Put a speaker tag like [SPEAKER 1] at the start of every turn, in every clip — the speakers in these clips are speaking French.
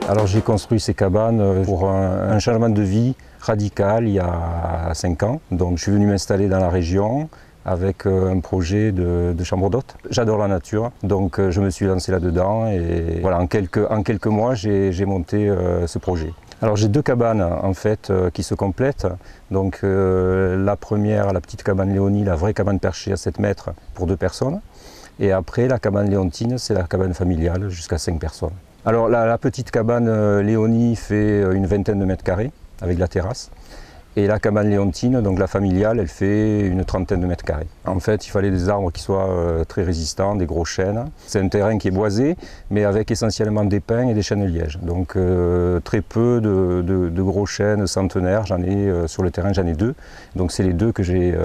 [SPEAKER 1] Alors j'ai construit ces cabanes pour un changement de vie radical il y a 5 ans. Donc je suis venu m'installer dans la région avec un projet de chambre d'hôte. J'adore la nature, donc je me suis lancé là-dedans et voilà, en quelques mois j'ai monté ce projet. Alors j'ai 2 cabanes en fait qui se complètent. Donc la première, la petite cabane Léonie, la vraie cabane perchée à 7 mètres pour 2 personnes. Et après la cabane Léontine, c'est la cabane familiale jusqu'à 5 personnes. Alors la petite cabane Léonie fait une vingtaine de mètres carrés avec la terrasse. Et la cabane Léontine, donc la familiale, elle fait une trentaine de mètres carrés. En fait, il fallait des arbres qui soient très résistants, des gros chênes. C'est un terrain qui est boisé, mais avec essentiellement des pins et des chênes lièges. Donc très peu de gros chênes centenaires. J'en ai sur le terrain, j'en ai 2. Donc c'est les 2 que j'ai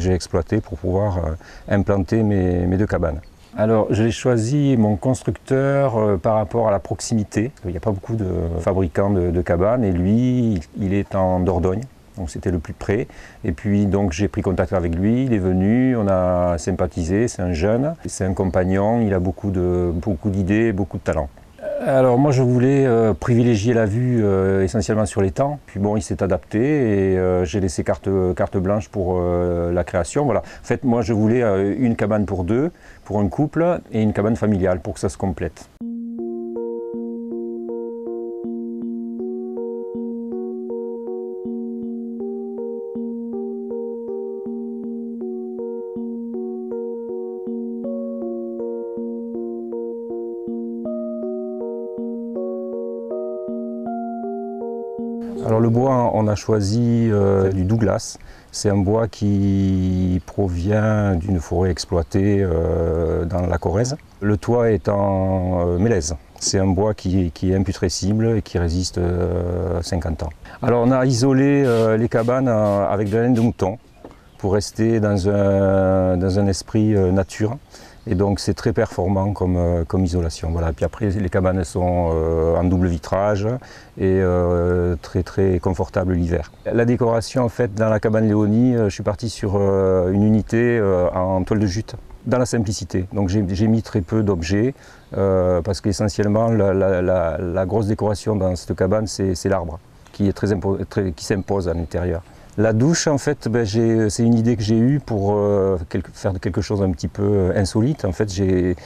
[SPEAKER 1] exploités pour pouvoir implanter mes 2 cabanes. Alors, j'ai choisi mon constructeur par rapport à la proximité. Il n'y a pas beaucoup de fabricants de cabanes et lui, il est en Dordogne. Donc c'était le plus près. Et puis donc j'ai pris contact avec lui, il est venu, on a sympathisé, c'est un jeune, c'est un compagnon, il a beaucoup d'idées, beaucoup de talent. Alors moi je voulais privilégier la vue essentiellement sur l'étang, puis bon il s'est adapté et j'ai laissé carte blanche pour la création. Voilà. En fait moi je voulais une cabane pour 2, pour un couple et une cabane familiale pour que ça se complète. Alors le bois, on a choisi du Douglas. C'est un bois qui provient d'une forêt exploitée dans la Corrèze. Le toit est en mélèze. C'est un bois qui est imputrescible et qui résiste 50 ans. Alors on a isolé les cabanes avec de la laine de mouton pour rester dans un esprit nature. Et donc c'est très performant comme isolation. Voilà. Et puis après les cabanes sont en double vitrage et très confortables l'hiver. La décoration en fait dans la cabane Léonie, je suis parti sur une unité en toile de jute, dans la simplicité. Donc j'ai mis très peu d'objets parce qu'essentiellement la grosse décoration dans cette cabane c'est l'arbre qui s'impose à l'intérieur. La douche, en fait, c'est une idée que j'ai eue pour faire quelque chose un petit peu insolite. En fait, j'ai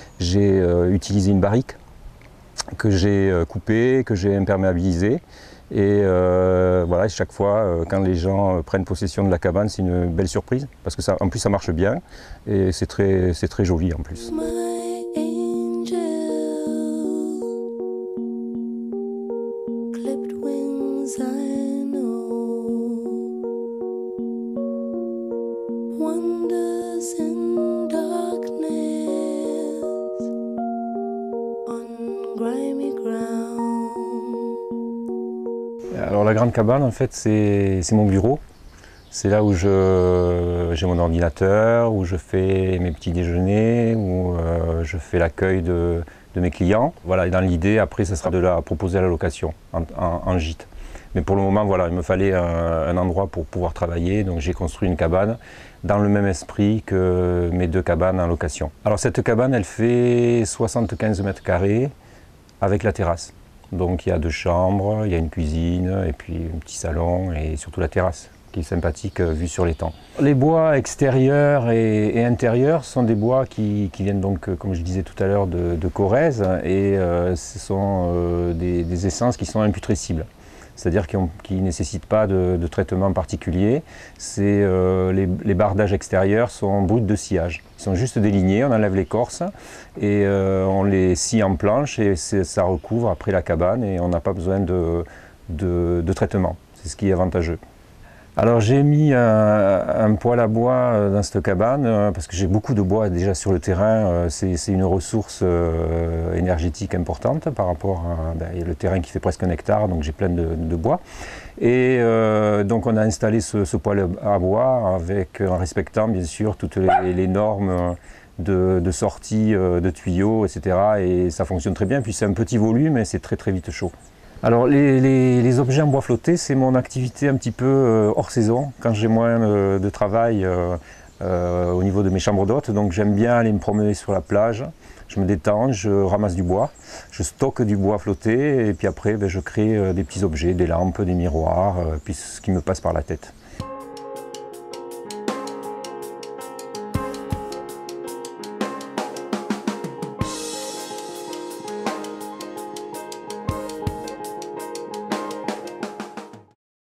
[SPEAKER 1] utilisé une barrique que j'ai coupée, que j'ai imperméabilisée. Et voilà, chaque fois, quand les gens prennent possession de la cabane, c'est une belle surprise. Parce que en plus, ça marche bien et c'est très joli en plus. Alors la grande cabane, en fait, c'est mon bureau. C'est là où j'ai mon ordinateur, où je fais mes petits déjeuners, où je fais l'accueil de mes clients. Voilà, et dans l'idée, après, ça sera de la proposer à la location, en gîte. Mais pour le moment, voilà, il me fallait un endroit pour pouvoir travailler, donc j'ai construit une cabane dans le même esprit que mes 2 cabanes en location. Alors cette cabane, elle fait 75 mètres carrés avec la terrasse. Donc il y a 2 chambres, il y a une cuisine et puis un petit salon et surtout la terrasse qui est sympathique vue sur l'étang. Les bois extérieurs et intérieurs sont des bois qui viennent donc, comme je disais tout à l'heure, de Corrèze et ce sont des essences qui sont imputrescibles. C'est-à-dire qui ne nécessitent pas de traitement particulier. Les bardages extérieurs sont bruts de sciage. Ils sont juste délignés, on enlève l'écorce et on les scie en planche et ça recouvre après la cabane et on n'a pas besoin de traitement. C'est ce qui est avantageux. Alors j'ai mis un poêle à bois dans cette cabane parce que j'ai beaucoup de bois déjà sur le terrain. C'est une ressource énergétique importante par rapport à le terrain qui fait presque 1 hectare, donc j'ai plein de bois. Et donc on a installé ce poêle à bois en respectant bien sûr toutes les normes de sortie de tuyaux, etc. Et ça fonctionne très bien, puis c'est un petit volume et c'est très très vite chaud. Alors les objets en bois flotté, c'est mon activité un petit peu hors saison, quand j'ai moins de travail au niveau de mes chambres d'hôtes. Donc j'aime bien aller me promener sur la plage, je me détends, je ramasse du bois, je stocke du bois flotté et puis après je crée des petits objets, des lampes, des miroirs, puis ce qui me passe par la tête.